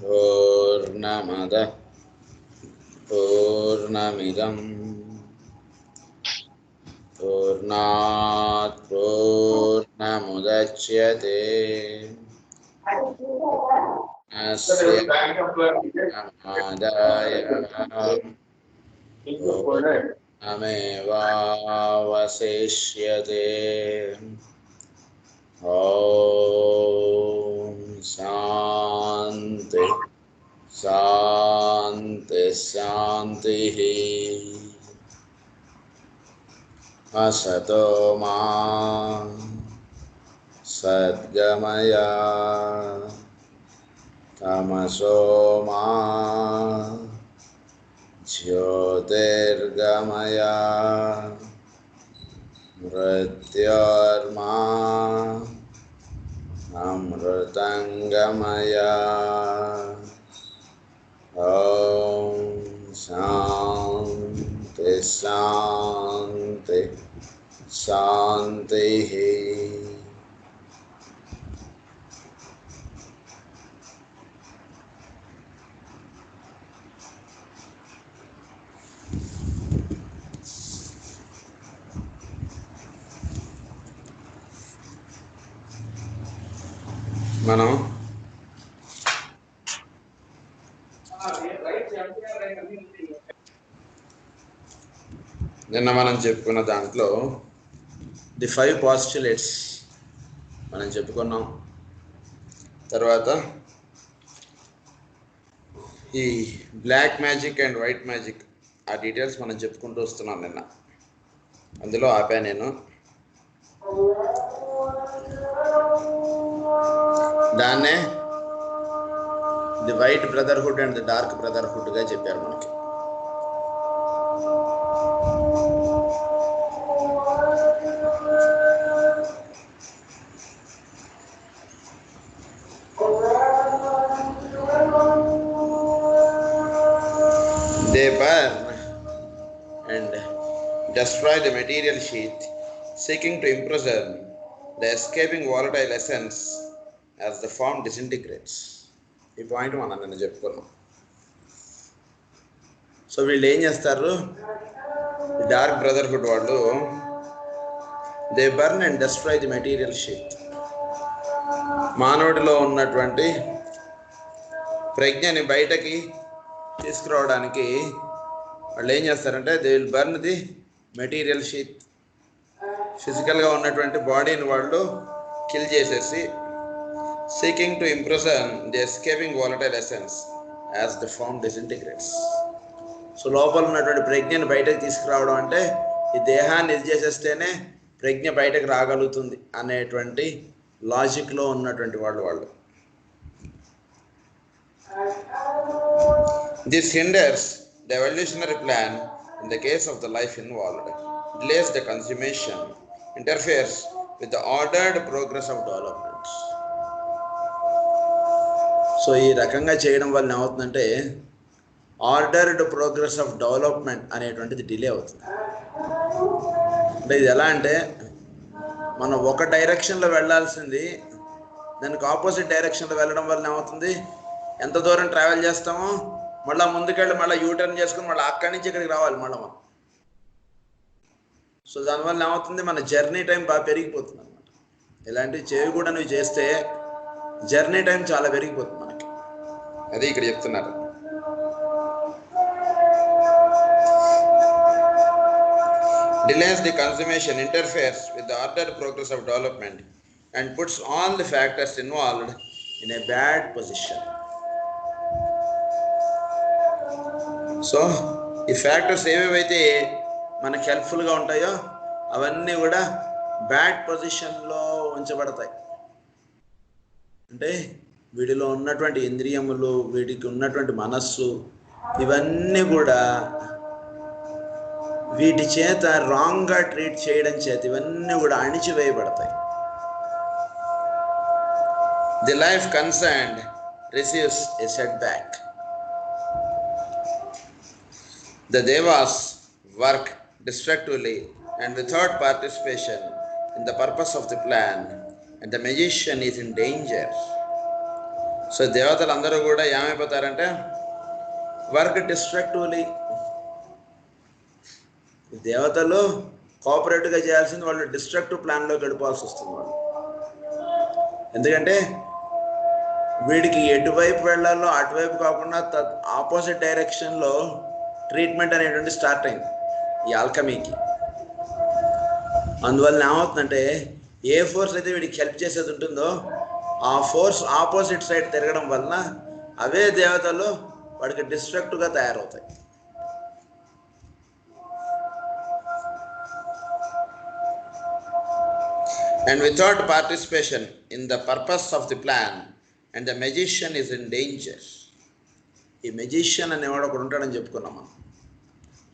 पूर्णमदः पूर्णमिदं पूर्णात् पूर्णमुदच्यते अस्य पूर्णमादाय पूर्णमेवावशिष्यते। ॐ शान्ति शान्ति शान्तिः। असतो मा सद्गमय तमसो मा ज्योतिर्गमय मृत्योर्मा अमृतंगमय। ॐ शान्ति शान्ति शान्तिः। మనం నిన్న చెప్పుకున్న దాంట్లో ది 5 పాస్టులేట్స్ మనం చెప్పుకున్నాం. తర్వాత ఈ black magic and white magic ఆ డీటెయిల్స్ మనం చెప్పుకుంటూ వస్తున్నాం. నిన్న అందులో ఆపా నేను. దాన్నే the white brotherhood and the dark బ్రదర్హుడ్గా చెప్పారు మనకి. They burn and destroy the material sheath, seeking to imprison the escaping volatile essence as the form disintegrates. ఈ పాయింట్ మనం నిన్న చెప్పుకున్నాం. సో వీళ్ళు ఏం చేస్తారు, డార్క్ బ్రదర్హుడ్ వాళ్ళు, they burn and destroy the material sheath. మానవుడిలో ఉన్నటువంటి ప్రజ్ఞని బయటకి తీసుకురావడానికి వాళ్ళు ఏం చేస్తారంటే, they will burn the material sheath. ఫిజికల్గా ఉన్నటువంటి బాడీని వాళ్ళు కిల్ చేసేసి, seeking to impression the escaping volatile essence as the form disintegrates. So లోపల ఉన్నటువంటి ప్రజ్ఞని బయటకు తీసుకురావడం అంటే ఈ దేహాన్ని ఇది చేసేస్తేనే ప్రజ్ఞ బయటకు రాగలుగుతుంది అనేటువంటి లాజిక్లో ఉన్నటువంటి వాళ్ళు. This hinders the evolutionary plan in the case of the life involved, delays the consummation, interferes with the ordered progress of development. So ఈ రకంగా చేయడం వల్ల ఏమవుతుందంటే, ఆర్డర్డ్ ప్రోగ్రెస్ ఆఫ్ డెవలప్మెంట్ అనేటువంటిది డిలే అవుతుంది. అంటే ఇది ఎలా అంటే, మనం ఒక డైరెక్షన్లో వెళ్ళాల్సింది దానికి ఆపోజిట్ డైరెక్షన్లో వెళ్ళడం వల్ల ఏమవుతుంది, ఎంత దూరం ట్రావెల్ చేస్తామో మళ్ళీ ముందుకెళ్ళి మళ్ళీ యూటర్న్ చేసుకుని మళ్ళీ అక్కడి నుంచి ఇక్కడికి రావాలి మళ్ళీ మనం. సో దానివల్ల ఏమవుతుంది, మన జర్నీ టైం బాగా పెరిగిపోతుంది అనమాట. ఇలాంటివి చేయకూడదు, నువ్వు చేస్తే జర్నీ టైం చాలా పెరిగిపోతుంది మనకి. అది ఇక్కడ చెప్తున్నారు. Delays the consummation, interferes with the ordered progress of development and puts all the factors involved in a bad position. So ఈ ఫ్యాక్టర్స్ ఏవేవైతే మనకి హెల్ప్ఫుల్గా ఉంటాయో అవన్నీ కూడా బ్యాడ్ పొజిషన్లో ఉంచబడతాయి. అంటే వీటిలో ఉన్నటువంటి ఇంద్రియములు, వీటికి ఉన్నటువంటి మనస్సు, ఇవన్నీ కూడా వీటి చేత రాంగ్గా ట్రీట్ చేయడం చేత ఇవన్నీ కూడా అణిచివేయబడతాయి. The life concerned receives a set back. The Devas work destructively and without participation in the purpose of the plan, and the magician is in danger. So దేవతలందరూ కూడా ఏమైపోతారంటే వర్క్ డిస్ట్రక్టివ్లీ. దేవతలు కోఆపరేటివ్గా చేయాల్సింది వాళ్ళు డిస్ట్రక్టివ్ ప్లాన్లోకి వెళ్ళిపోవాల్సి వస్తుంది వాళ్ళు. ఎందుకంటే వీడికి ఎటువైపు వెళ్ళాలో అటువైపు కాకుండా ఆపోజిట్ డైరెక్షన్లో ట్రీట్మెంట్ అనేటువంటి స్టార్ట్ అయింది ఈ ఆల్కమీకి. అందువల్ల ఏమవుతుందంటే ఏ ఫోర్స్ అయితే వీడికి హెల్ప్ చేసేది ఉంటుందో ఆ ఫోర్స్ ఆపోజిట్ సైడ్ తిరగడం వలన అవే దేవతలు వాడికి డిస్ట్రక్టివ్గా తయారవుతాయి. And without participation in the purpose of the plan, and the magician is in danger. ఈ మెజిషియన్ అనేవాడు ఒకడు ఉంటాడని చెప్పుకున్నాం మనం.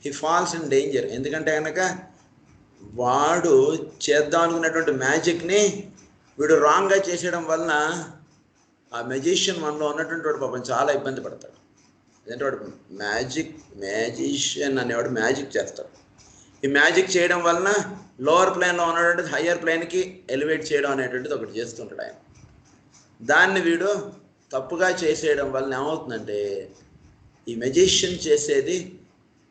He falls in danger. ఎందుకంటే కనుక వాడు చేద్దాం అనుకున్నటువంటి మ్యాజిక్ని వీడు రాంగ్గా చేసేయడం వలన ఆ మెజిషియన్ మనలో ఉన్నటువంటి వాడు పాపం చాలా ఇబ్బంది పడతాడు. ఎందుకంటే వాడు మ్యాజిషియన్ అనేవాడు మ్యాజిక్ చేస్తాడు. ఈ మ్యాజిక్ చేయడం వలన లోవర్ ప్లేన్లో ఉన్నటువంటిది హయ్యర్ ప్లేన్కి ఎలివేట్ చేయడం అనేటువంటిది ఒకటి చేస్తుంటాడు ఆయన. దాన్ని వీడు తప్పుగా చేసేయడం వలన ఏమవుతుందంటే ఈ మెజిషియన్ చేసేది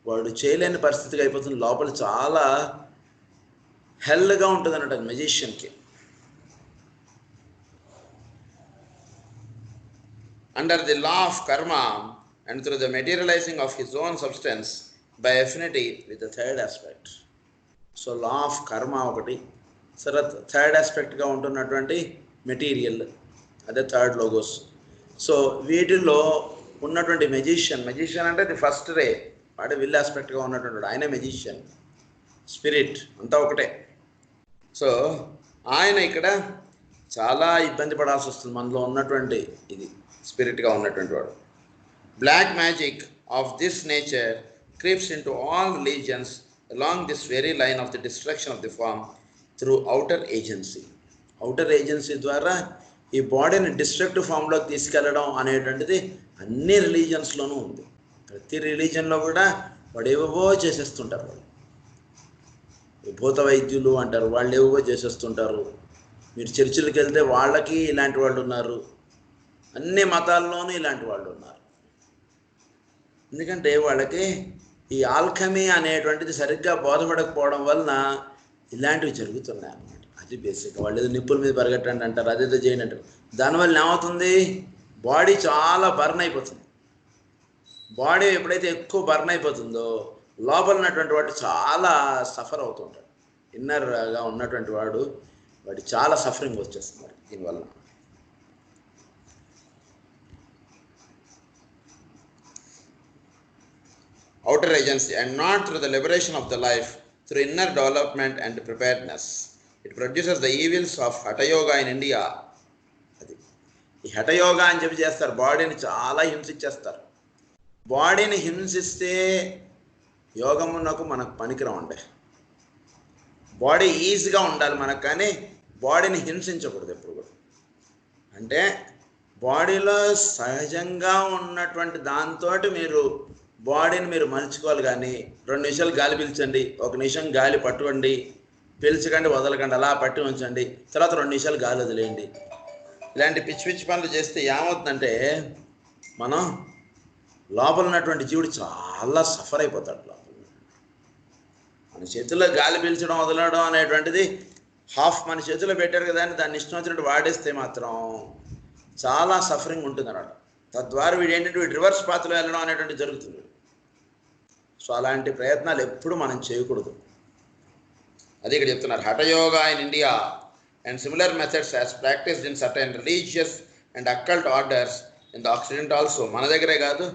వాడు చేయలేని పరిస్థితిగా అయిపోతుంది. లోపల చాలా హెల్గా ఉంటుంది అన్నట్టు మెజిషియన్కి. అండర్ ది లా ఆఫ్ కర్మ and through the materialising of his own substance by affinity with the third aspect. So law of కర్మ ఒకటి, సరే థర్డ్ ఆస్పెక్ట్గా ఉంటున్నటువంటి మెటీరియల్, అదే థర్డ్ లోగోస్. సో వీటిల్లో ఉన్నటువంటి మెజిషియన్ అంటే ది ఫస్ట్ రే, వాడే విల్ ఆస్పెక్ట్గా ఉన్నటువంటి ఆయన మెజిషియన్, స్పిరిట్ అంతా ఒకటే. సో ఆయన ఇక్కడ చాలా ఇబ్బంది పడాల్సి వస్తుంది మనలో ఉన్నటువంటి ఇది స్పిరిట్గా ఉన్నటువంటి వాడు. Black magic of this nature creeps into all religions along this very line of the destruction of the form through outer agency. Outer agency ద్వారా ఈ బాడీని డిస్ట్రక్టివ్ ఫామ్లోకి తీసుకెళ్ళడం అనేటువంటిది అన్ని రిలీజియన్స్లోనూ ఉంది. ప్రతి రిలీజియన్లో కూడా వాడు ఏవేవో చేసేస్తుంటారు. వాళ్ళు భూత వైద్యులు అంటారు, వాళ్ళు ఏవేవో చేసేస్తుంటారు. మీరు చర్చిలకు వెళ్తే వాళ్ళకి ఇలాంటి వాళ్ళు ఉన్నారు, అన్ని మతాల్లోనూ ఇలాంటి వాళ్ళు ఉన్నారు. ఎందుకంటే వాళ్ళకి ఈ ఆల్కమీ అనేటువంటిది సరిగ్గా బోధపడకపోవడం వలన ఇలాంటివి జరుగుతున్నాయి అన్నమాట. అది బేసిక్. వాళ్ళు ఏదో నిప్పుల మీద పరిగెట్టండి అంటారు, అదేదో చేయండి అంటారు. దానివల్ల ఏమవుతుంది, బాడీ చాలా బర్న్ అయిపోతుంది. బాడీ ఎప్పుడైతే ఎక్కువ బర్న్ అయిపోతుందో లోపల ఉన్నటువంటి వాడు చాలా సఫర్ అవుతుంటాడు. ఇన్నర్గా ఉన్నటువంటి వాడు చాలా సఫరింగ్ వచ్చేస్తుంది దీనివల్ల. Outer agency, and not through the liberation of the life, through inner development and preparedness. It produces the evils of Hatha Yoga in India. అది ఈ హఠ యోగా అని చెప్పి చేస్తారు, బాడీని చాలా హింసించేస్తారు. బాడీని హింసిస్తే యోగమునకు మనకు పనికిరాండే. బాడీ ఈజీగా ఉండాలి మనకు, కానీ బాడీని హింసించకూడదు ఎప్పుడు కూడా. అంటే బాడీలో సహజంగా ఉన్నటువంటి దాంతో బాడీని మీరు మలుచుకోవాలి. కానీ 2 నిమిషాలు గాలి పీల్చండి, 1 నిమిషం గాలి పట్టుకోండి, పీల్చకండి వదలకండి, అలా పట్టి ఉంచండి, తర్వాత 2 నిమిషాలు గాలి వదిలేయండి. ఇలాంటి పిచ్చి పిచ్చి పనులు చేస్తే ఏమవుతుందంటే మనం లోపల ఉన్నటువంటి జీవుడు చాలా సఫర్ అయిపోతాడు. లోపల మన చేతుల్లో గాలి పీల్చడం వదలడం అనేటువంటిది మన చేతిలో పెట్టారు కదా అని దాన్ని ఇష్టం వచ్చినట్టు వాడేస్తే మాత్రం చాలా సఫరింగ్ ఉంటుంది అన్నమాట. తద్వారా వీడు ఏంటంటే రివర్స్ పాత్రలో వెళ్ళడం అనేటువంటి జరుగుతుంది. సో అలాంటి ప్రయత్నాలు ఎప్పుడు మనం చేయకూడదు. అది ఇక్కడ చెప్తున్నారు. Hatha yoga in India and similar methods as practised in certain religious and occult orders in the accident also. మన దగ్గరే కాదు,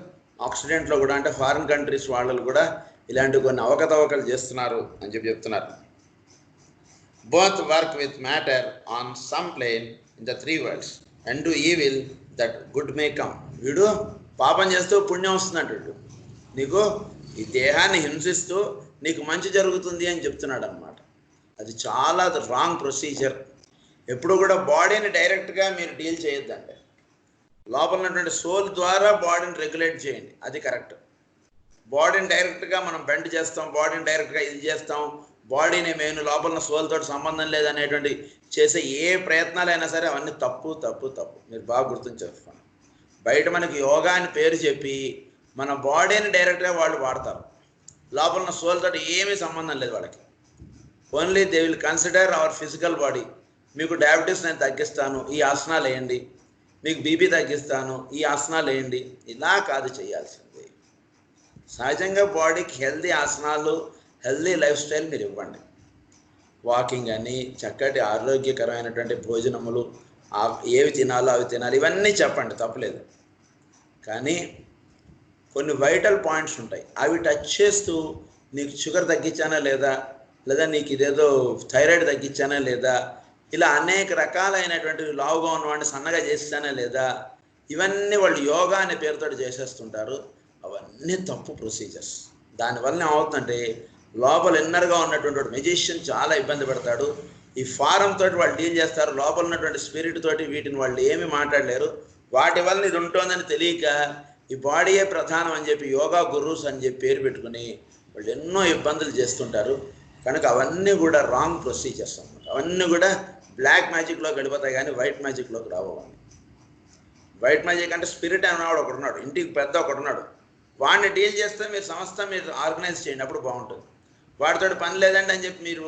ఆక్సిడెంట్లో కూడా, అంటే ఫారిన్ కంట్రీస్ వాళ్ళు కూడా ఇలాంటి కొన్ని అవకతవకలు చేస్తున్నారు అని చెప్తున్నారు. Both work with matter on some plane in the 3 worlds and do evil that good may come. వీడు పాపం చేస్తూ పుణ్యం వస్తుందంటాడు. నీకు ఈ దేహాన్ని హింసిస్తూ నీకు మంచి జరుగుతుంది అని చెప్తున్నాడు అనమాట. అది చాలా రాంగ్ ప్రొసీజర్. ఎప్పుడు కూడా బాడీని డైరెక్ట్గా మీరు డీల్ చేయొద్దంటే, లోపల ఉన్నటువంటి సోల్ ద్వారా బాడీని రెగ్యులేట్ చేయండి, అది కరెక్ట్. బాడీని డైరెక్ట్గా మనం బెండ్ చేస్తాం, బాడీని డైరెక్ట్గా ఇది చేస్తాం, బాడీని మేము లోపల సోల్తో సంబంధం లేదనేటువంటి చేసే ఏ ప్రయత్నాలైనా సరే అవన్నీ తప్పు తప్పు తప్పు. మీరు బాగా గుర్తుంచేసుకోండి. బయట మనకి యోగా అని పేరు చెప్పి మన బాడీని డైరెక్ట్గా వాళ్ళు వాడతారు. లోపల ఉన్న సోల్ తోటి ఏమీ సంబంధం లేదు వాళ్ళకి. Only they will consider our physical body. మీకు డయాబెటీస్ నేను తగ్గిస్తాను, ఈ ఆసనాలు వేయండి. మీకు బీపీ తగ్గిస్తాను, ఈ ఆసనాలు వేయండి. ఇలా కాదు చేయాల్సింది. సహజంగా బాడీకి హెల్దీ ఆసనాలు, హెల్దీ లైఫ్ స్టైల్ మీరు ఇవ్వండి. వాకింగ్ అని, చక్కటి ఆరోగ్యకరమైనటువంటి భోజనములు, ఏవి తినాలో అవి తినాలి, ఇవన్నీ చెప్పండి, తప్పలేదు. కానీ కొన్ని వైటల్ పాయింట్స్ ఉంటాయి, అవి టచ్ చేస్తూ నీకు షుగర్ తగ్గించానా లేదా, లేదా నీకు ఇదేదో థైరాయిడ్ తగ్గించానా లేదా, ఇలా అనేక రకాలైనటువంటి లావుగా ఉన్నవాడిని సన్నగా చేస్తానా లేదా, ఇవన్నీ వాళ్ళు యోగా అనే పేరుతో చేసేస్తుంటారు. అవన్నీ తప్పు ప్రొసీజర్స్. దానివల్ల ఏమవుతుందంటే లోపల ఇన్నర్గా ఉన్నటువంటి వాడు మెజిషియన్ చాలా ఇబ్బంది పడతాడు. ఈ ఫారం తోటి వాళ్ళు డీల్ చేస్తారు, లోపల ఉన్నటువంటి స్పిరిట్ తోటి వీటిని వాళ్ళు ఏమీ మాట్లాడలేరు. వాటి వల్ల ఇది ఉంటుందని తెలియక ఈ బాడీయే ప్రధానం అని చెప్పి యోగా గురూస్ అని చెప్పి పేరు పెట్టుకుని వాళ్ళు ఎన్నో ఇబ్బందులు చేస్తుంటారు. కనుక అవన్నీ కూడా రాంగ్ ప్రొసీజర్స్ అన్నమాట. అవన్నీ కూడా బ్లాక్ మ్యాజిక్లోకి వెళ్ళిపోతాయి కానీ వైట్ మ్యాజిక్లోకి రావాలి. వైట్ మ్యాజిక్ అంటే స్పిరిట్ అనేవాడు ఒకడున్నాడు, ఇంటికి పెద్ద ఒకడున్నాడు, వాడిని డీల్ చేస్తే మీరు సంస్థ మీరు ఆర్గనైజ్ చేయండి, అప్పుడు బాగుంటుంది. వాడితో పని లేదండి అని చెప్పి మీరు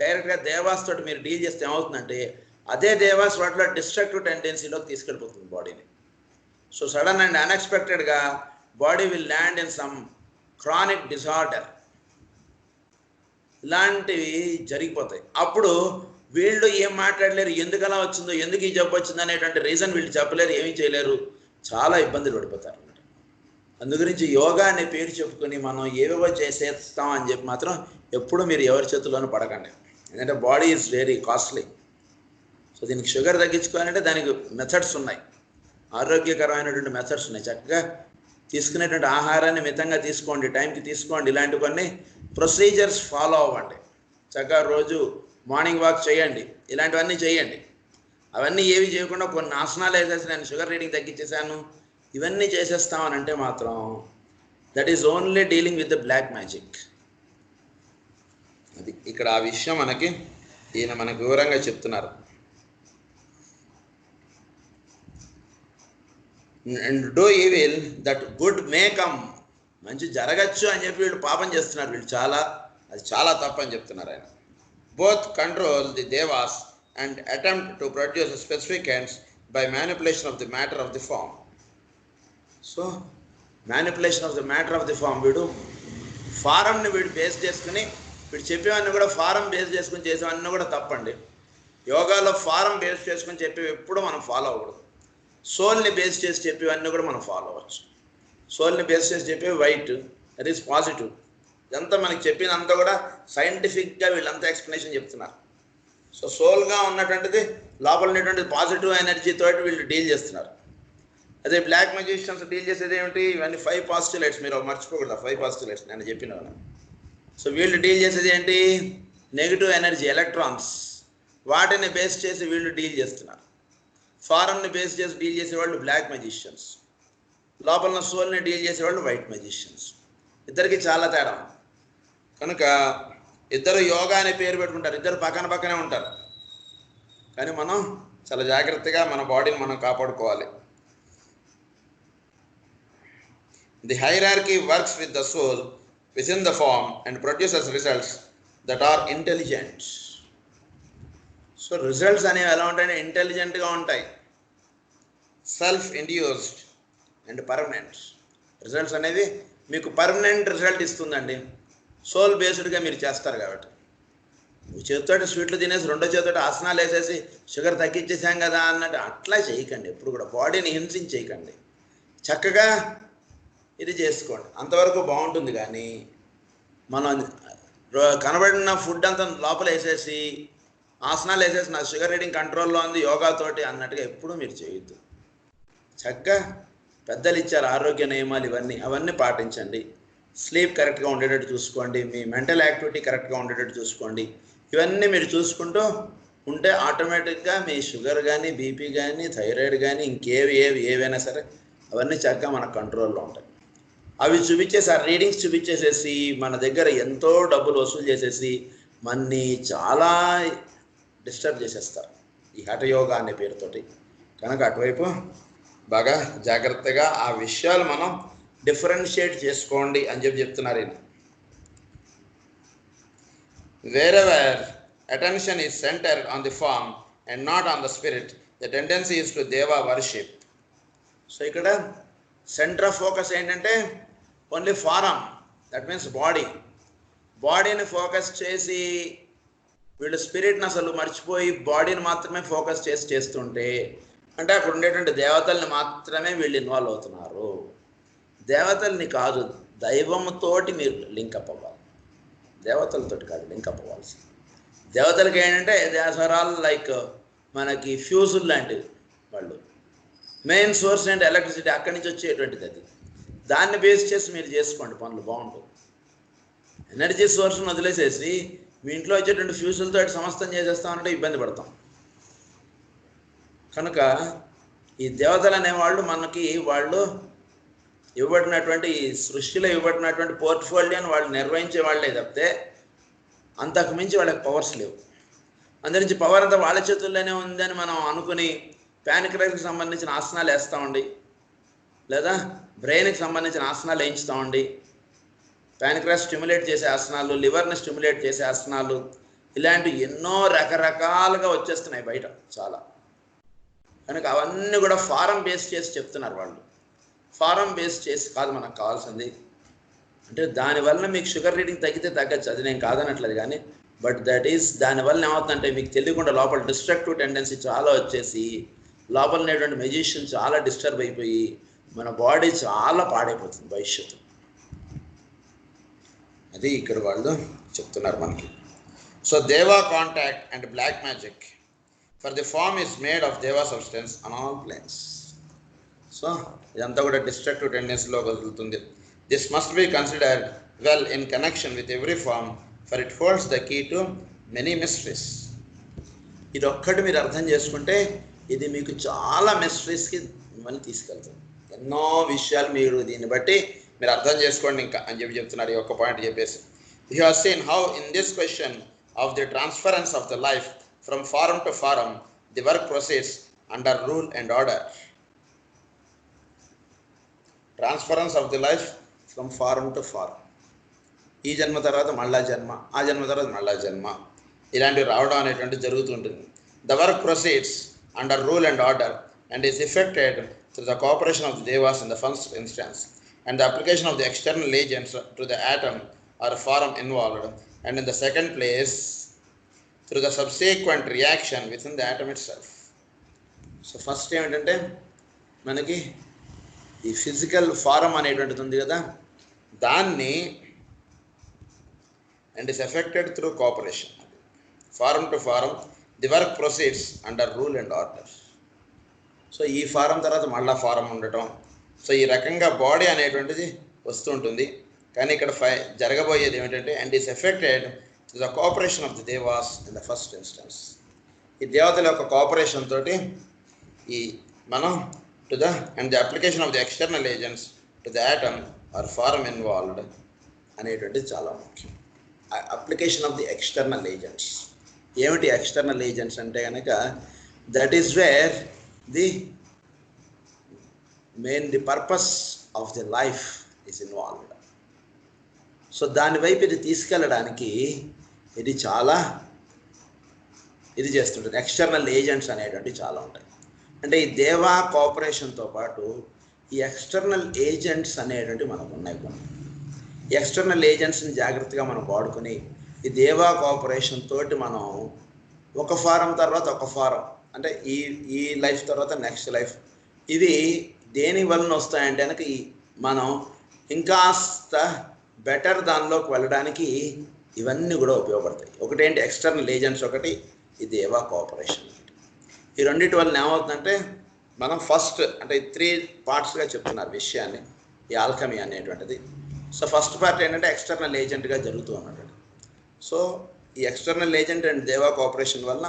డైరెక్ట్గా దేవాస్ తోటి మీరు డీల్ చేస్తే ఏమవుతుందంటే అదే దేవాస్ వాటిలో డిస్ట్రక్టివ్ టెండెన్సీలోకి తీసుకెళ్ళిపోతుంది బాడీని. సో సడన్ అండ్ అన్ఎక్స్పెక్టెడ్గా body will land in some chronic disorder. ఇలాంటివి జరిగిపోతాయి. అప్పుడు వీళ్ళు ఏం మాట్లాడలేరు, ఎందుకు అలా వచ్చిందో, ఎందుకు ఈ జబ్బు వచ్చిందో అనేటువంటి రీజన్ వీళ్ళు చెప్పలేరు, ఏమీ చేయలేరు, చాలా ఇబ్బందులు పడిపోతారు అన్నమాట. అందుగురించి యోగా అనే పేరు చెప్పుకొని మనం ఏవేవో చేసేస్తాం అని చెప్పి మాత్రం ఎప్పుడు మీరు ఎవరి చేతుల్లోనూ పడకండి. ఎందుకంటే body is very costly. So దీనికి షుగర్ తగ్గించుకోవాలంటే దానికి మెథడ్స్ ఉన్నాయి, ఆరోగ్యకరమైనటువంటి మెథడ్స్ ఉన్నాయి. చక్కగా తీసుకునేటువంటి ఆహారాన్ని మితంగా తీసుకోండి, టైంకి తీసుకోండి, ఇలాంటి కొన్ని ప్రొసీజర్స్ ఫాలో అవ్వండి. చక్కగా రోజు మార్నింగ్ వాక్ చేయండి, ఇలాంటివన్నీ చేయండి. అవన్నీ ఏవి చేయకుండా కొన్ని ఆసనాలు వేసేసి నేను షుగర్ రీడింగ్ తగ్గించేశాను, ఇవన్నీ చేసేస్తామని అంటే మాత్రం that is only dealing with the black magic. అది ఇక్కడ ఆ విషయం ఈయన మనకు వివరంగా చెప్తున్నారు. And do evil that good may come. మంచి జరగచ్చు అని చెప్పి వీళ్ళు పాపం చేస్తున్నారు, వీళ్ళు అది చాలా తప్పు అని చెప్తున్నారు ఆయన. Both control the devas and attempt to produce specific ends by manipulation of the matter of the form. So manipulation of the matter of the form, వీడు ఫారంని వీడు బేస్ చేసుకుని, వీడు చెప్పేవన్నీ కూడా ఫారం బేస్ చేసుకుని చేసేవన్నీ కూడా తప్పండి. యోగాలో ఫారం బేస్ చేసుకుని చెప్పేవి ఎప్పుడు మనం ఫాలో అవ్వకూడదు. సోల్ని బేస్ చేసి చెప్పేవన్నీ కూడా మనం ఫాలో అవ్వచ్చు. సోల్ని బేస్ చేసి చెప్పేవి వైట్, దట్ ఈస్ పాజిటివ్. ఇదంతా మనకి చెప్పినంతా కూడా సైంటిఫిక్గా వీళ్ళంతా ఎక్స్ప్లెనేషన్ చెప్తున్నారు. సో సోల్గా ఉన్నటువంటిది లోపల ఉన్నటువంటి పాజిటివ్ ఎనర్జీతో వీళ్ళు డీల్ చేస్తున్నారు. అదే బ్లాక్ మ్యాజిషియన్స్ డీల్ చేసేది ఏమిటి, ఇవన్నీ 5 పాజిటివ్లైట్స్. మీరు మర్చిపోకూడదు 5 పాజిటివ్లైట్స్ నేను చెప్పిన. సో వీళ్ళు డీల్ చేసేది ఏంటి, నెగిటివ్ ఎనర్జీ, ఎలక్ట్రాన్స్, వాటిని బేస్ చేసి వీళ్ళు డీల్ చేస్తున్నారు. ఫారంని బేస్ చేసి డీల్ చేసేవాళ్ళు బ్లాక్ మ్యాజిషియన్స్, లోపల సోల్ని డీల్ చేసేవాళ్ళు వైట్ మ్యాజిషియన్స్. ఇద్దరికి చాలా తేడా. కనుక ఇద్దరు యోగా అనే పేరు పెట్టుకుంటారు, ఇద్దరు పక్కన పక్కనే ఉంటారు. కానీ మనం చాలా జాగ్రత్తగా మన బాడీని మనం కాపాడుకోవాలి. The hierarchy works with the soul within the form and produces results that are intelligent. So results అనేవి ఎలా ఉంటాయంటే ఇంటెలిజెంట్గా ఉంటాయి, self induced and permanent. Results అనేవి మీకు పర్మనెంట్ రిజల్ట్ ఇస్తుందండి, సోల్ బేస్డ్గా మీరు చేస్తారు కాబట్టి. చేతితోటి స్వీట్లు తినేసి రెండో చేతితోటి ఆసనాలు వేసేసి షుగర్ తగ్గించేసాం కదా అన్నట్టు అట్లా చేయకండి. ఎప్పుడు కూడా బాడీని హింసించేయకండి, చక్కగా ఇది చేసుకోండి, అంతవరకు బాగుంటుంది. కానీ మనం కనబడిన ఫుడ్ అంతా లోపల వేసేసి ఆసనాలు వేసేసి నా షుగర్ రీడింగ్ కంట్రోల్లో ఉంది యోగాతోటి అన్నట్టుగా ఎప్పుడూ మీరు చేయొద్దు. చక్కగా పెద్దలు ఇచ్చారు ఆరోగ్య నియమాలు, అవన్నీ పాటించండి. స్లీప్ కరెక్ట్గా ఉండేటట్టు చూసుకోండి, మీ మెంటల్ యాక్టివిటీ కరెక్ట్గా ఉండేటట్టు చూసుకోండి. ఇవన్నీ మీరు చూసుకుంటూ ఉంటే ఆటోమేటిక్గా మీ షుగర్ కానీ, బీపీ కానీ, థైరాయిడ్ కానీ, ఏవైనా సరే అవన్నీ చక్కగా మన కంట్రోల్లో ఉంటాయి. అవి చూపించేసి ఆ రీడింగ్స్ చూపించేసేసి మన దగ్గర ఎంతో డబ్బులు వసూలు చేసేసి మన్ని చాలా డిస్టర్బ్ చేసేస్తారు ఈ హఠయోగా అనే పేరుతోటి. కనుక అటువైపు బాగా జాగ్రత్తగా ఆ విషయాలు మనం డిఫరెన్షియేట్ చేసుకోండి అని చెప్తున్నారు ఈయన. Wherever attention is centered on the form and not on the spirit, the tendency is to deva worship. So ఇక్కడ సెంటర్ ఆఫ్ ఫోకస్ ఏంటంటే ఓన్లీ ఫారం, దట్ మీన్స్ బాడీని ఫోకస్ చేసి వీళ్ళు స్పిరిట్ని అసలు మర్చిపోయి బాడీని మాత్రమే ఫోకస్ చేసి చేస్తుంటే అంటే అక్కడ ఉండేటువంటి దేవతల్ని మాత్రమే వీళ్ళు ఇన్వాల్వ్ అవుతున్నారు. దేవతల్ని కాదు, దైవంతోటి మీరు లింకప్ అవ్వాలి, దేవతలతోటి కాదు లింకప్ అవ్వాల్సి. దేవతలకి ఏంటంటే దే ఆర్ ఆల్ లైక్ మనకి ఫ్యూజుల్ లాంటివి. వాళ్ళు మెయిన్ సోర్స్ అంటే ఎలక్ట్రిసిటీ అక్కడి నుంచి వచ్చేటువంటిది, అది దాన్ని బేస్ చేసి మీరు చేసుకోండి, పనులు బాగుంటుంది. ఎనర్జీ సోర్స్ని వదిలేసేసి మీ ఇంట్లో వచ్చేటువంటి ఫ్యూజులతో సమస్తం చేసేస్తామంటే ఇబ్బంది పడతాం. కనుక ఈ దేవతలు అనేవాళ్ళు మనకి వాళ్ళు ఇవ్వబడినటువంటి ఈ సృష్టిలో ఇవ్వబడినటువంటి పోర్ట్ఫోలియోని వాళ్ళు నిర్వహించే వాళ్ళే తప్పితే అంతకు మించి వాళ్ళకి పవర్స్ లేవు. అందరించి పవర్ అంతా వాళ్ళ చేతుల్లోనే ఉందని మనం అనుకుని ప్యానిక్రైస్కి సంబంధించిన ఆసనాలు వేస్తామండి, లేదా బ్రెయిన్కి సంబంధించిన ఆసనాలు వేయించుతామండి. ప్యానిక్రైస్ స్టిమ్యులేట్ చేసే ఆసనాలు, లివర్ని స్టిమ్యులేట్ చేసే ఆసనాలు, ఇలాంటివి ఎన్నో రకరకాలుగా వచ్చేస్తున్నాయి బయట చాలా. కనుక అవన్నీ కూడా ఫారం బేస్ చేసి చెప్తున్నారు వాళ్ళు. ఫారం బేస్ చేసి కాదు మనకు కావాల్సింది. అంటే దానివల్ల మీకు షుగర్ రీడింగ్ తగ్గితే తగ్గచ్చు, అది నేను కాదనట్లేదు, కానీ బట్ దట్ ఈస్ దానివల్ల ఏమవుతుందంటే మీకు తెలియకుండా లోపల డిస్ట్రక్టివ్ టెండెన్సీ చాలా వచ్చేసి లోపల ఉండేటువంటి మెజిషియన్ చాలా డిస్టర్బ్ అయిపోయి మన బాడీ చాలా పాడైపోతుంది భవిష్యత్తు. అది ఇక్కడ వాళ్ళు చెప్తున్నారు మనకి. So deva contact and black magic for the form is made of deva substance on all planes. So ఇదంతా కూడా డిస్ట్రక్టివ్ టెండెన్సీలో వదులుతుంది. This must be considered well in connection with every form for it holds the key to many mysteries. ఇది ఒక్కటి మీరు అర్థం చేసుకుంటే ఇది మీకు చాలా మిస్టరీస్కి మిమ్మల్ని తీసుకెళ్తుంది. ఎన్నో విషయాలు మీరు దీన్ని బట్టి మీరు అర్థం చేసుకోండి ఇంకా అని చెప్తున్నారు ఈ ఒక్క పాయింట్ చెప్పేసి. You have seen how in this question of the transference of the life from form to form the work proceeds under rule and order. Transference of the life from form to form, ఈ జన్మ తర్వాత మళ్ళా జన్మ, ఆ జన్మ తర్వాత మళ్ళా జన్మ, ఇలాంటివి రావడం అనేటువంటి జరుగుతుంటుంది. The work proceeds under rule and order and is effected through the cooperation of the devas in the first instance and the application of the external agents to the atom or form involved, and in the second place through the subsequent reaction within the atom itself. So first ఏమిటంటే మనకి ఈ physical form అనేటువంటిది ఉంది కదా, దాన్ని and is affected through cooperation. Forum to forum the work proceeds under rule and order. So ఈ form తర్వాత మళ్ళా ఫారం ఉండటం, సో ఈ రకంగా బాడీ అనేటువంటిది వస్తూ ఉంటుంది. కానీ ఇక్కడ జరగబోయేది ఏమిటంటే and is effected to the cooperation of the devas in the first instance. ఈ దేవతల యొక్క కోఆపరేషన్ తోటి ఈ మనం to the and the application of the external agents to the atom or form involved అనేటువంటిది చాలా ముఖ్యం. Application of the external agents. ఏమిటి ఎక్స్టర్నల్ ఏజెంట్స్ అంటే కనుక that is where the purpose of the life is involved. So దాని వైపు ఇది తీసుకెళ్ళడానికి ఇది చాలా ఇది చేస్తుంటుంది. ఎక్స్టర్నల్ ఏజెంట్స్ అనేటువంటివి చాలా ఉంటాయి. అంటే ఈ దేవా కోఆపరేషన్తో పాటు ఈ ఎక్స్టర్నల్ ఏజెంట్స్ అనేటువంటివి మనకు ఉన్నాయి. ఈ ఎక్స్టర్నల్ ఏజెంట్స్ని జాగ్రత్తగా మనం వాడుకొని ఈ దేవా కోఆపరేషన్ తోటి మనం ఒక ఫారం తర్వాత ఒక ఫారం, అంటే ఈ లైఫ్ తర్వాత నెక్స్ట్ లైఫ్, ఇవి దేని వలన వస్తాయంటే కనుక మనం ఇంకాస్త బెటర్ దానిలోకి వెళ్ళడానికి ఇవన్నీ కూడా ఉపయోగపడతాయి. ఒకటేంటి ఎక్స్టర్నల్ ఏజెంట్స్, ఒకటి ఈ దేవా కోఆపరేషన్. ఈ రెండింటి వలన ఏమవుతుందంటే మనం ఫస్ట్ అంటే 3 పార్ట్స్గా చెప్తున్నారు విషయాన్ని ఈ ఆల్కమీ అనేటువంటిది. సో ఫస్ట్ పార్ట్ ఏంటంటే ఎక్స్టర్నల్ ఏజెంట్గా జరుగుతూ ఉన్నట్టు. సో ఈ ఎక్స్టర్నల్ ఏజెంట్ అండ్ దేవా కోఆపరేషన్ వల్ల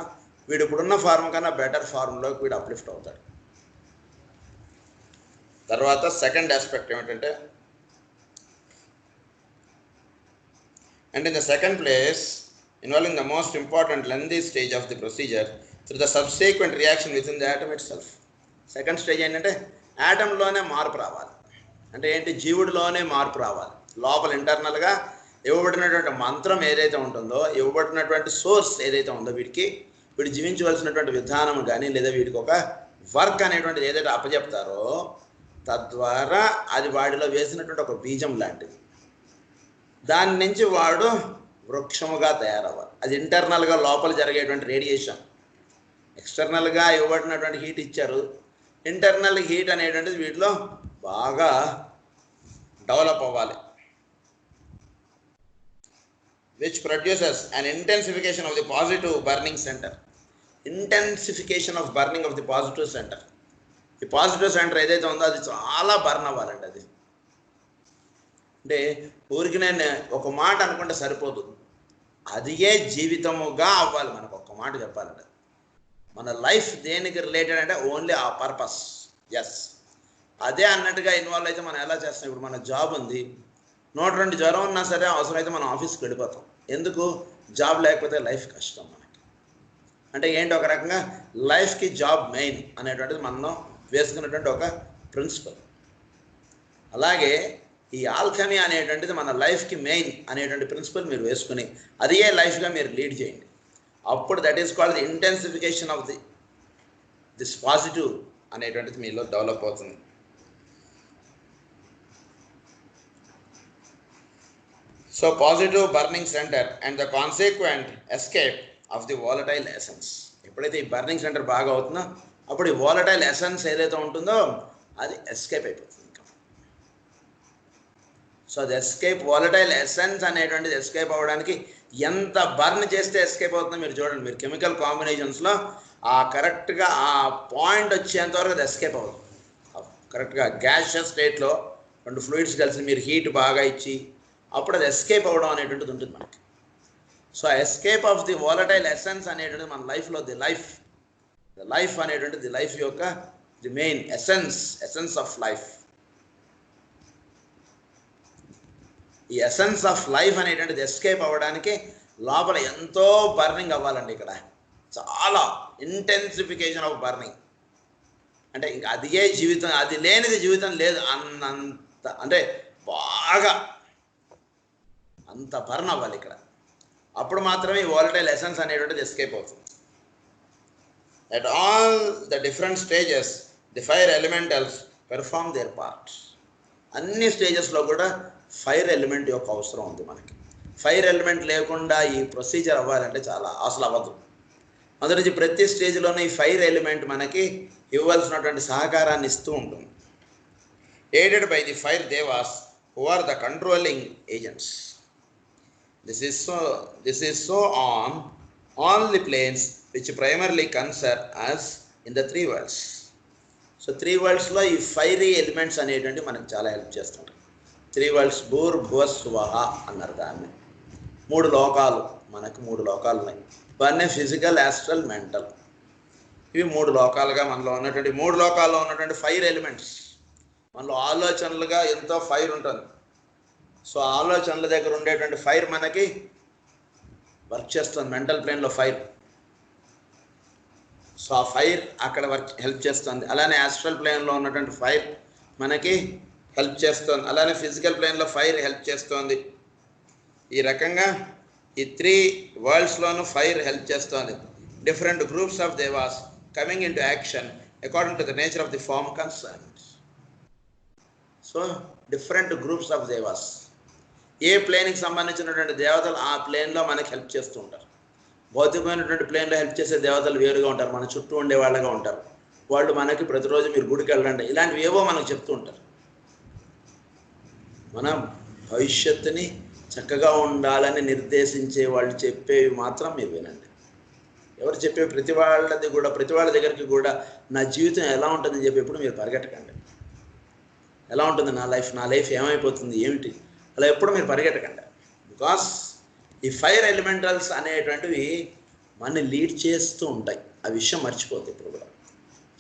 వీడు ఇప్పుడున్న ఫార్మ్ కన్నా బెటర్ ఫార్మ్లోకి వీడు అప్లిఫ్ట్ అవుతాడు. తర్వాత సెకండ్ ఆస్పెక్ట్ ఏమిటంటే and in the second place involving the most important lengthy stage of the procedure through the subsequent reaction with in the atom it self. Second stage ఏంటంటే యాటంలోనే మార్పు రావాలి. అంటే ఏంటి? జీవుడిలోనే మార్పు రావాలి. లోపల ఇంటర్నల్గా ఇవ్వబడినటువంటి మంత్రం ఏదైతే ఉంటుందో, ఇవ్వబడినటువంటి సోర్స్ ఏదైతే ఉందో, వీడు జీవించవలసినటువంటి విధానం కానీ, లేదా వీడికి ఒక వర్క్ అనేటువంటిది ఏదైతే అప్పచెప్తారో, తద్వారా అది వాడిలో వేసినటువంటి ఒక బీజం లాంటిది. దాని నుంచి వాడు వృక్షముగా తయారవ్వాలి. అది ఇంటర్నల్గా లోపల జరిగేటువంటి రేడియేషన్. ఎక్స్టర్నల్గా ఇవ్వబడినటువంటి హీట్ ఇచ్చారు, ఇంటర్నల్ హీట్ అనేటువంటిది వీటిలో బాగా డెవలప్ అవ్వాలి. which produces an intensification of the positive burning center. Intensification of burning of the positive center. ఈ పాజిటివ్ సెంటర్ ఏదైతే ఉందో అది చాలా బర్న్ అవ్వాలండి. అది అంటే ఊరికి నేను ఒక మాట అనుకుంటే సరిపోదు, అదిగే జీవితముగా అవ్వాలి. మనకు ఒక్క మాట చెప్పాలంటే మన లైఫ్ దేనికి రిలేటెడ్ అంటే ఓన్లీ ఆ పర్పస్. ఎస్, అదే అన్నట్టుగా ఇన్వాల్వ్ అయితే మనం ఎలా చేస్తాం? ఇప్పుడు మన జాబ్ ఉంది, 102 జ్వరం ఉన్నా సరే అవసరమైతే మనం ఆఫీస్కి వెళ్ళిపోతాం. ఎందుకు? జాబ్ లేకపోతే లైఫ్ కష్టం మనకి. అంటే ఏంటి? ఒక రకంగా లైఫ్కి జాబ్ మెయిన్ అనేటువంటిది మనం వేసుకున్నటువంటి ఒక ప్రిన్సిపల్. అలాగే ఈ ఆల్కమీ అనేటువంటిది మన లైఫ్కి మెయిన్ అనేటువంటి ప్రిన్సిపల్ మీరు వేసుకుని అదే లైఫ్గా మీరు లీడ్ చేయండి. అప్పుడు that is called the intensification of this positive అనేటువంటిది మీలో డెవలప్ అవుతుంది. So positive burning center and the consequent escape of the volatile essence. ఎప్పుడైతే ఈ బర్నింగ్ సెంటర్ బాగా అవుతుందో అప్పుడు ఈ వాలటైల్ ఎసెన్స్ ఏదైతే ఉంటుందో అది ఎస్కేప్ అయిపోతుంది. సో అది ఎస్కేప్, వాలటైల్ ఎసెన్స్ అనేటువంటిది ఎస్కేప్ అవ్వడానికి ఎంత బర్న్ చేస్తే ఎస్కేప్ అవుతుందో మీరు చూడండి. మీరు కెమికల్ కాంబినేషన్స్లో ఆ కరెక్ట్గా ఆ పాయింట్ వచ్చేంత వరకు అది ఎస్కేప్ అవుతుంది. కరెక్ట్గా గ్యాషియస్ స్టేట్లో 2 ఫ్లూయిడ్స్ కలిసి మీరు హీట్ బాగా ఇచ్చి అప్పుడు అది ఎస్కేప్ అవ్వడం అనేటువంటిది ఉంటుంది మనకి. So escape of the volatile essence అనేటువంటిది మన లైఫ్లో ది లైఫ్ అనేటువంటిది ది లైఫ్ యొక్క the main essence of life. ఈ ఎసెన్స్ ఆఫ్ లైఫ్ అనేటువంటిది ఎస్కేప్ అవ్వడానికి లోపల ఎంతో బర్నింగ్ అవ్వాలండి. ఇక్కడ చాలా ఇంటెన్సిఫికేషన్ ఆఫ్ బర్నింగ్. అంటే ఇంకా అదిగే జీవితం, అది లేనిది జీవితం లేదు అన్నంత, అంటే బాగా అంత బర్న్ అవ్వాలి ఇక్కడ. అప్పుడు మాత్రమే ఈ వాలటైల్ ఎసెన్స్ అనేటువంటిది ఎస్కేప్ అవుతుంది. At all the different stages, the 5 elementals perform their part. అన్ని స్టేజెస్లో కూడా ఫైర్ ఎలిమెంట్ యొక్క అవసరం ఉంది మనకి. ఫైర్ ఎలిమెంట్ లేకుండా ఈ ప్రొసీజర్ అవ్వాలంటే చాలా అసలు అవ్వదు. అందులో ప్రతి స్టేజ్లోనే ఈ ఫైర్ ఎలిమెంట్ మనకి ఇవ్వాల్సినటువంటి సహకారాన్ని ఇస్తూ ఉంటుంది. Aided by the 5 devas who are the controlling agents. This is so on all the planes which primarily concern us in the 3 worlds. So 3 worldsలో ఈ ఫైరీ ఎలిమెంట్స్ అనేటువంటి మనకు చాలా హెల్ప్ చేస్తుంటాయి. 3 worlds భూర్ భువ స్వహ అన్నారు దాన్ని. 3 లోకాలు మనకు 3 లోకాలు ఉన్నాయి. వన్నే ఫిజికల్, యాస్ట్రల్, మెంటల్. ఇవి 3 లోకాలుగా మనలో ఉన్నటువంటి 3 లోకాల్లో ఉన్నటువంటి ఫైర్ ఎలిమెంట్స్. మనలో ఆలోచనలుగా ఎంతో ఫైర్ ఉంటుంది. సో ఆలోచనల దగ్గర ఉండేటువంటి ఫైర్ మనకి వర్క్ చేస్తుంది. మెంటల్ ప్లేన్లో ఫైర్, సో ఆ ఫైర్ అక్కడ వర్క్ హెల్ప్ చేస్తుంది. అలానే యాస్ట్రల్ ప్లేన్లో ఉన్నటువంటి ఫైర్ మనకి హెల్ప్ చేస్తుంది. అలానే ఫిజికల్ ప్లేన్లో ఫైర్ హెల్ప్ చేస్తుంది. ఈ రకంగా ఈ 3 వరల్డ్స్లోనూ ఫైర్ హెల్ప్ చేస్తుంది. Different groups of devas coming in to action according to the nature of the form concern. So different groups of devas, ఏ ప్లేన్కి సంబంధించినటువంటి దేవతలు ఆ ప్లేన్లో మనకి హెల్ప్ చేస్తూ ఉంటారు. భౌతికమైనటువంటి ప్లేన్లో హెల్ప్ చేసే దేవతలు వేరుగా ఉంటారు, మన చుట్టూ ఉండే వాళ్ళగా ఉంటారు. వాళ్ళు మనకి ప్రతిరోజు మీరు గుడికి వెళ్ళండి ఇలాంటివి ఏవో మనకు చెప్తూ ఉంటారు. మన భవిష్యత్తుని చక్కగా ఉండాలని నిర్దేశించే వాళ్ళు చెప్పేవి మాత్రం మీరు వినండి. ఎవరు చెప్పే ప్రతి వాళ్ళ దగ్గరికి కూడా నా జీవితం ఎలా ఉంటుందని చెప్పి ఎప్పుడు మీరు పరిగెట్టకండి. ఎలా ఉంటుంది నా లైఫ్ ఏమైపోతుంది ఏమిటి అలా ఎప్పుడు మీరు పరిగెట్టకండి. బికాస్ ఈ ఫైర్ ఎలిమెంటల్స్ అనేటువంటివి మనని లీడ్ చేస్తూ ఉంటాయి. ఆ విషయం మర్చిపోతుంది ఇప్పుడు కూడా.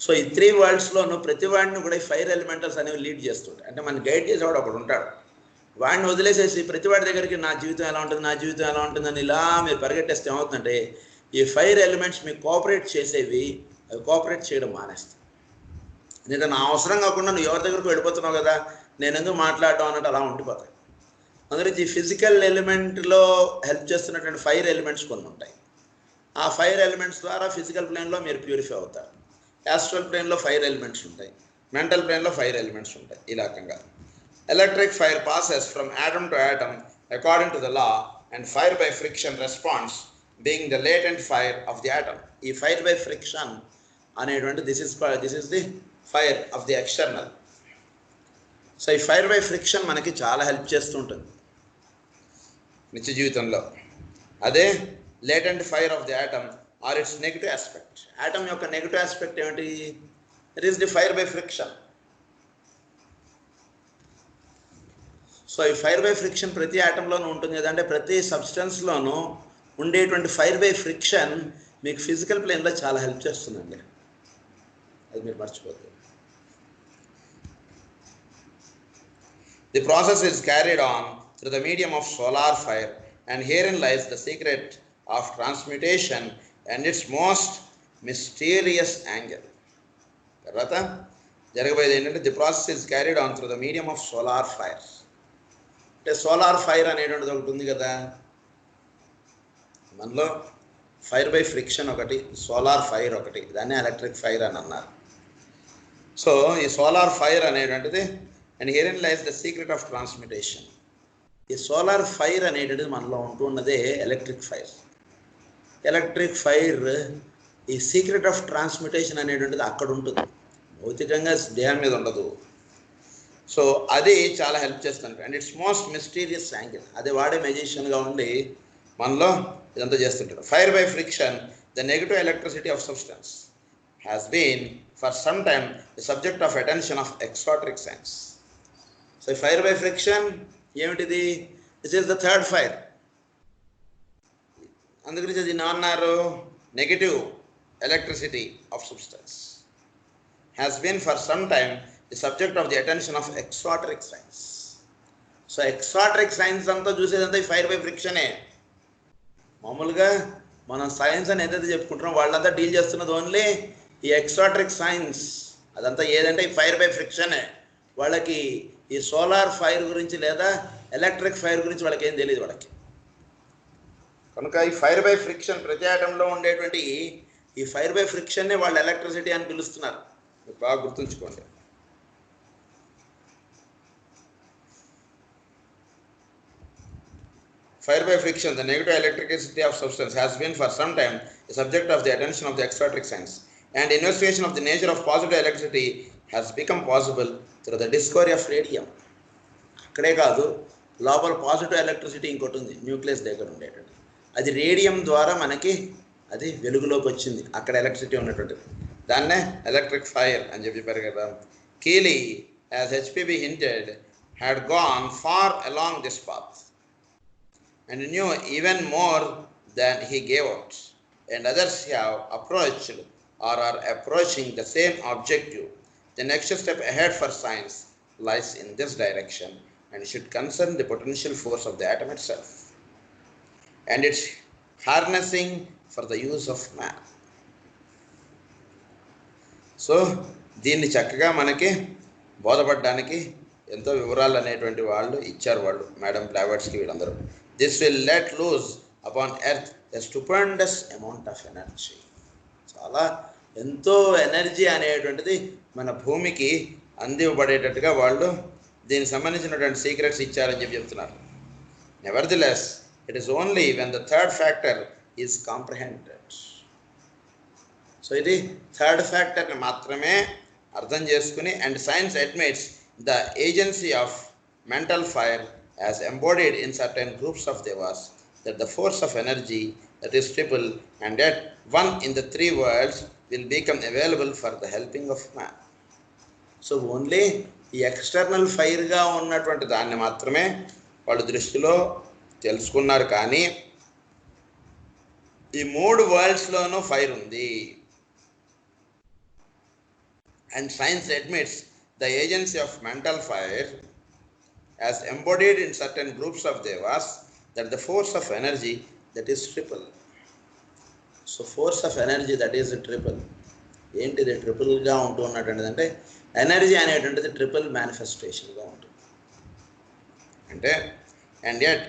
సో ఈ 3 worldsలోనూ ప్రతి వాడిని కూడా ఈ ఫైర్ ఎలిమెంటల్స్ అనేవి లీడ్ చేస్తుంటాయి. అంటే మన గైడ్ చేసేవాడు ఒకడు ఉంటాడు. వాడిని వదిలేసేసి ప్రతి వాడి దగ్గరికి నా జీవితం ఎలా ఉంటుంది అని ఇలా మీరు పరిగెట్టేస్తే ఏమవుతుందంటే ఈ ఫైర్ ఎలిమెంట్స్ మీకు కోఆపరేట్ చేసేవి అవి కోఆపరేట్ చేయడం మానేస్తాయి. నీకు నా అవసరం కాకుండా నువ్వు ఎవరి దగ్గరకు వెళ్ళిపోతున్నావు కదా, నేను ఎందుకు మాట్లాడటం అన్నట్టు అలా ఉండిపోతాయి. అందుకని ఈ ఫిజికల్ ఎలిమెంట్లో హెల్ప్ చేస్తున్నటువంటి 5 ఎలిమెంట్స్ కొన్ని ఉంటాయి. ఆ 5 ఎలిమెంట్స్ ద్వారా ఫిజికల్ ప్లేన్లో మీరు ప్యూరిఫై అవుతారు. యాస్ట్రల్ ప్లేన్లో 5 ఎలిమెంట్స్ ఉంటాయి, మెంటల్ ప్లేన్లో 5 ఎలిమెంట్స్ ఉంటాయి. ఈ రకంగా electric fire passes from atom to atom according to the law and fire by friction response being the latent fire of the atom. ఈ ఫైర్ బై ఫ్రిక్షన్ అనేటువంటి this is the fire of the external. So ఈ fire by friction మనకి చాలా help చేస్తూ ఉంటుంది నిత్య జీవితంలో. అదే latent fire of the atom or its negative aspect. ఆటమ్ యొక్క నెగిటివ్ ఆస్పెక్ట్ ఏమిటి? It is the fire by friction. So ఈ ఫైర్ బై ఫ్రిక్షన్ ప్రతి ఆటంలోనూ ఉంటుంది కదా, అంటే ప్రతి సబ్స్టెన్స్లోనూ ఉండేటువంటి ఫైర్ బై ఫ్రిక్షన్ మీకు ఫిజికల్ ప్లేన్లో చాలా హెల్ప్ చేస్తుందండి. అది మీరు మర్చిపోతుంది. The process is carried on through the medium of solar fire, and herein lies the secret of transmutation and its most mysterious angle. తర్వాత జరగబోయేది ఏంటంటే the process is carried on through the medium of solar fire. అంటే solar fire అనేటువంటిది ఒకటి ఉంది కదా మనలో, fire by friction ఒకటి, సోలార్ ఫైర్ ఒకటి, దాన్ని ఎలక్ట్రిక్ ఫైర్ అని అన్నారు. సో ఈ సోలార్ ఫైర్ అనేటువంటిది and herein lies the secret of transmutation. ఈ సోలార్ ఫైర్ అనేటువంటిది మనలో ఉంటున్నదే ఎలక్ట్రిక్ ఫైర్. ఎలక్ట్రిక్ ఫైర్ ఈ సీక్రెట్ ఆఫ్ ట్రాన్స్మిటేషన్ అనేటువంటిది అక్కడ ఉంటుంది, భౌతికంగా దేహం మీద ఉండదు. సో అది చాలా హెల్ప్ చేస్తుంది. And it's most mysterious angle. అది వాడే మెజిషియన్గా ఉండి మనలో ఇదంతా చేస్తుంటారు. Fire by friction the negative electricity of substance has been for some time the subject of attention of exoteric science. So fire by friction ఏమిటిది? This is the third fire. అందుకని దీన్ని ఏమన్నారు? Negative electricity of substance has been for some time the subject of the attention of exoteric science. So exoteric science అంతా చూసేదంతా ఈ fire by ఫ్రిక్షనే. మామూలుగా మనం science అని ఏదైతే చెప్పుకుంటున్నాం వాళ్ళంతా డీల్ చేస్తున్నది ఓన్లీ ఈ ఎక్సాట్రిక్ సైన్స్. అదంతా ఏదంటే ఈ ఫైర్ బై ఫ్రిక్షనే. వాళ్ళకి ఈ సోలార్ ఫైర్ గురించి లేదా ఎలక్ట్రిక్ ఫైర్ గురించి వాళ్ళకి ఏం తెలియదు వాళ్ళకి. కనుక ఈ ఫైర్ బై ఫ్రిక్షన్ ప్రతి ఆటంలో ఉండేటువంటి ఈ ఫైర్ బై ఫ్రిక్షన్నే వాళ్ళు ఎలక్ట్రిసిటీ అని పిలుస్తున్నారు. బాగా గుర్తుంచుకోండి. Fire by friction, the negative electricity of substance has been for some time the subject of the attention of the exoteric science, and investigation of the nature of positive electricity has become possible through the discovery of radium. అక్కడే కాదు, లోపల positive electricity ఇంకోటి ఉంది nucleus దగ్గర ఉండేటువంటి, అది radium ద్వారా మనకి అది వెలుగులోకి వచ్చింది. అక్కడ ఎలక్ట్రిసిటీ ఉన్నటువంటిది, దాన్నే ఎలక్ట్రిక్ ఫైర్ అని చెప్పారు కదా. కీలీ, as HPB hinted, had gone far along this path and knew even more than he gave out, and others have approached or are approaching the same objective. The next step ahead for science lies in this direction and should concern the potential force of the atom itself and its harnessing for the use of man. So దీన్ని చక్కగా మనకి బోధపడడానికి ఎంతో వివరాలు అనేటువంటి వాళ్ళు ఇచ్చారు, వాళ్ళు madam Blavatsky వీళ్ళందరూ. This will let loose upon earth a stupendous amount of energy. చాలా ఎంతో ఎనర్జీ అనేటువంటిది మన భూమికి అందివ్వబడేటట్టుగా వాళ్ళు దీనికి సంబంధించినటువంటి సీక్రెట్స్ ఇచ్చారని చెప్తున్నారు. Nevertheless it is only when the third factor is comprehended. So ఇది థర్డ్ ఫ్యాక్టర్ని మాత్రమే అర్థం చేసుకుని, and science admits the agency of mental fire as embodied in certain groups of devas, that the force of energy that is triple and yet one in the three worlds will become available for the helping of man. So only ఈ external ఫైర్గా ఉన్నటువంటి దాన్ని మాత్రమే వాళ్ళు దృష్టిలో తెలుసుకున్నారు, కానీ ఈ 3 వరల్డ్స్లోనూ ఫైర్ ఉంది. And science admits the agency of mental fire as embodied in certain groups of devas, that the force of energy that is triple. So force of energy that is triple. ఏంటిది ట్రిపుల్గా ఉంటున్నటువంటిది అంటే energy అనేటువంటిది triple మేనిఫెస్టేషన్గా ఉంటుంది. అంటే and at